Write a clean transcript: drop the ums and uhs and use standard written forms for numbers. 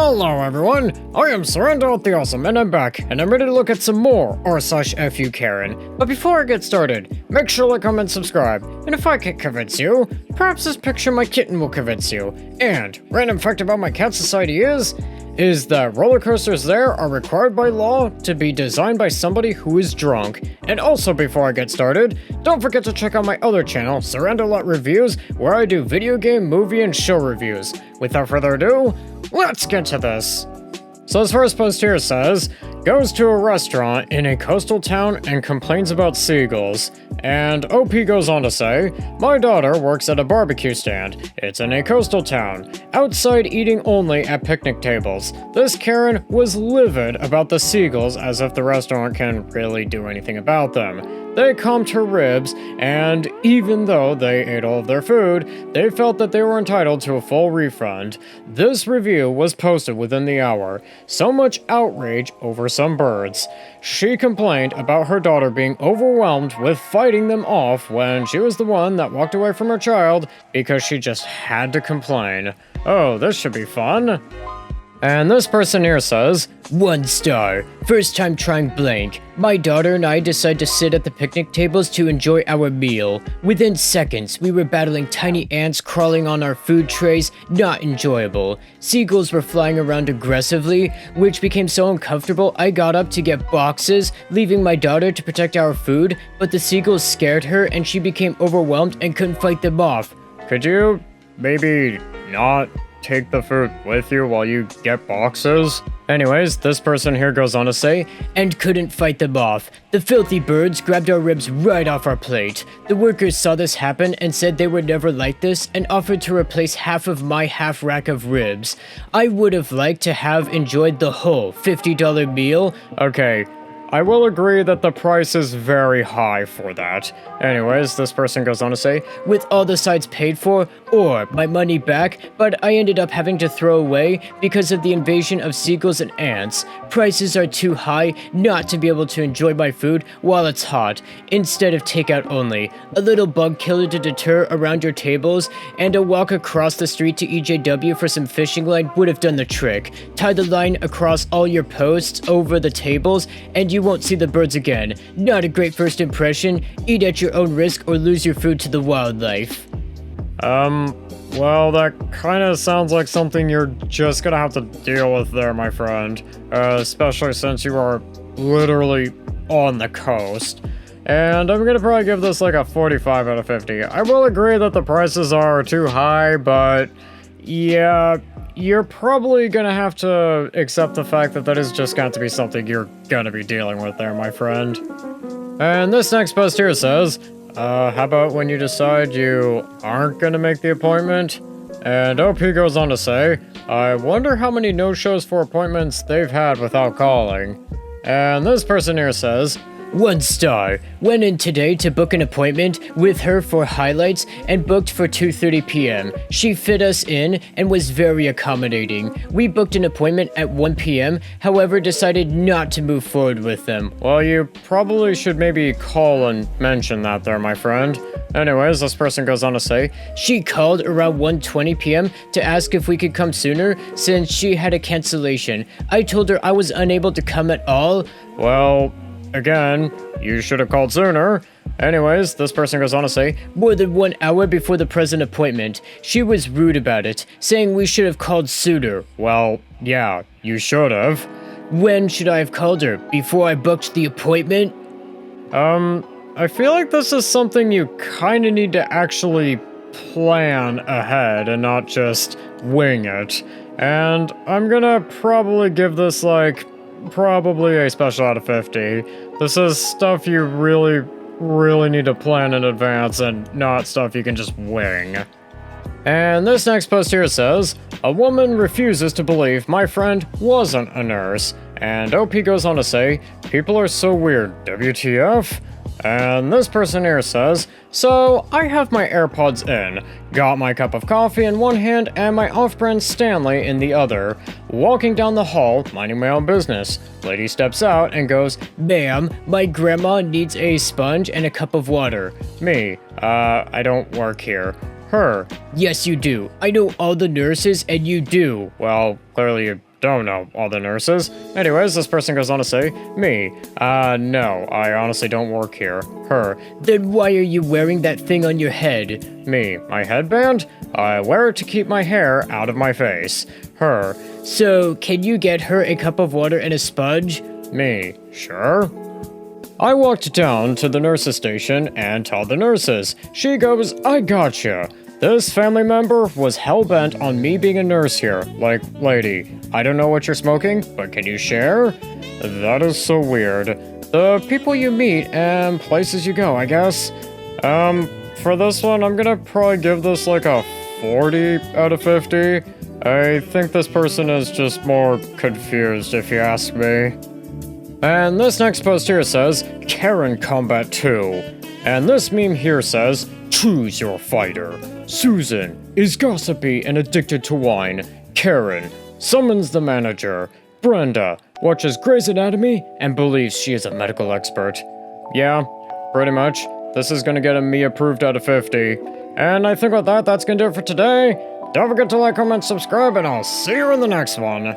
Hello everyone, I am Surrender the Awesome and I'm back, and I'm ready to look at some more r/FYouKaren. But before I get started, make sure to like, comment, subscribe, and if I can convince you, perhaps this picture of my kitten will convince you. And, random fact about my cat society is that roller coasters there are required by law to be designed by somebody who is drunk. And also before I get started, don't forget to check out my other channel, Surrender Reviews, where I do video game, movie, and show reviews. Without further ado, let's get to this. So this first post here says, goes to a restaurant in a coastal town and complains about seagulls. And OP goes on to say, my daughter works at a barbecue stand. It's in a coastal town. Outside eating only at picnic tables. This Karen was livid about the seagulls as if the restaurant can really do anything about them. They comped her ribs, and even though they ate all of their food, they felt that they were entitled to a full refund. This review was posted within the hour. So much outrage over some birds. She complained about her daughter being overwhelmed with fighting them off when she was the one that walked away from her child because she just had to complain. Oh, this should be fun. And this person here says, 1 star. First time trying blank. My daughter and I decided to sit at the picnic tables to enjoy our meal. Within seconds, we were battling tiny ants crawling on our food trays, not enjoyable. Seagulls were flying around aggressively, which became so uncomfortable I got up to get boxes, leaving my daughter to protect our food, but the seagulls scared her and she became overwhelmed and couldn't fight them off. Could you maybe not take the food with you while you get boxes? Anyways, this person here goes on to say, and couldn't fight them off. The filthy birds grabbed our ribs right off our plate. The workers saw this happen and said they were never like this and offered to replace half of my half rack of ribs. I would have liked to have enjoyed the whole $50 meal. Okay, I will agree that the price is very high for that. Anyways, this person goes on to say, with all the sides paid for, or my money back, but I ended up having to throw away because of the invasion of seagulls and ants. Prices are too high not to be able to enjoy my food while it's hot, instead of takeout only. A little bug killer to deter around your tables, and a walk across the street to EJW for some fishing line would have done the trick. Tie the line across all your posts over the tables, and you won't see the birds again. Not a great first impression. Eat at your own risk or lose your food to the wildlife. Well, that kind of sounds like something you're just gonna have to deal with there, my friend. Especially since you are literally on the coast. And I'm gonna probably give this like a 45 out of 50. I will agree that the prices are too high, but yeah, you're probably gonna have to accept the fact that that is just going to be something you're gonna be dealing with there, my friend. And this next post here says, how about when you decide you aren't gonna make the appointment? And OP goes on to say, I wonder how many no-shows for appointments they've had without calling. And this person here says, 1 star. Went in today to book an appointment with her for highlights and booked for 2:30 p.m. She fit us in and was very accommodating. We booked an appointment at 1 p.m., however decided not to move forward with them. Well, you probably should maybe call and mention that there, my friend. Anyways, this person goes on to say, she called around 1:20 p.m. to ask if we could come sooner since she had a cancellation. I told her I was unable to come at all. Well, again, you should have called sooner. Anyways, this person goes on to say, more than 1 hour before the present appointment. She was rude about it, saying we should have called sooner. Well, yeah, you should have. When should I have called her? Before I booked the appointment? I feel like this is something you kind of need to actually plan ahead and not just wing it. And I'm gonna probably give this probably a special out of 50. This is stuff you really need to plan in advance and not stuff you can just wing. And this next post here says, a woman refuses to believe my friend wasn't a nurse. And OP goes on to say, people are so weird, WTF? And this person here says, so I have my AirPods in, got my cup of coffee in one hand and my off-brand Stanley in the other. Walking down the hall, minding my own business. Lady steps out and goes, ma'am, my grandma needs a sponge and a cup of water. Me, I don't work here. Her, yes you do. I know all the nurses and you do. Well, clearly you don't know all the nurses. Anyways, this person goes on to say, me. No, I honestly don't work here. Her. Then why are you wearing that thing on your head? Me. My headband? I wear it to keep my hair out of my face. Her. So, can you get her a cup of water and a sponge? Me. Sure. I walked down to the nurses' station and told the nurses. She goes, I gotcha. This family member was hell-bent on me being a nurse here. Like, lady, I don't know what you're smoking, but can you share? That is so weird. The people you meet and places you go, I guess. For this one, I'm gonna probably give this like a 40 out of 50. I think this person is just more confused, if you ask me. And this next post here says, Karen Combat 2. And this meme here says, choose your fighter. Susan is gossipy and addicted to wine. Karen summons the manager. Brenda watches Grey's Anatomy and believes she is a medical expert. Yeah, pretty much. This is gonna get a me approved out of 50. And I think with that, that's gonna do it for today. Don't forget to like, comment, subscribe, and I'll see you in the next one.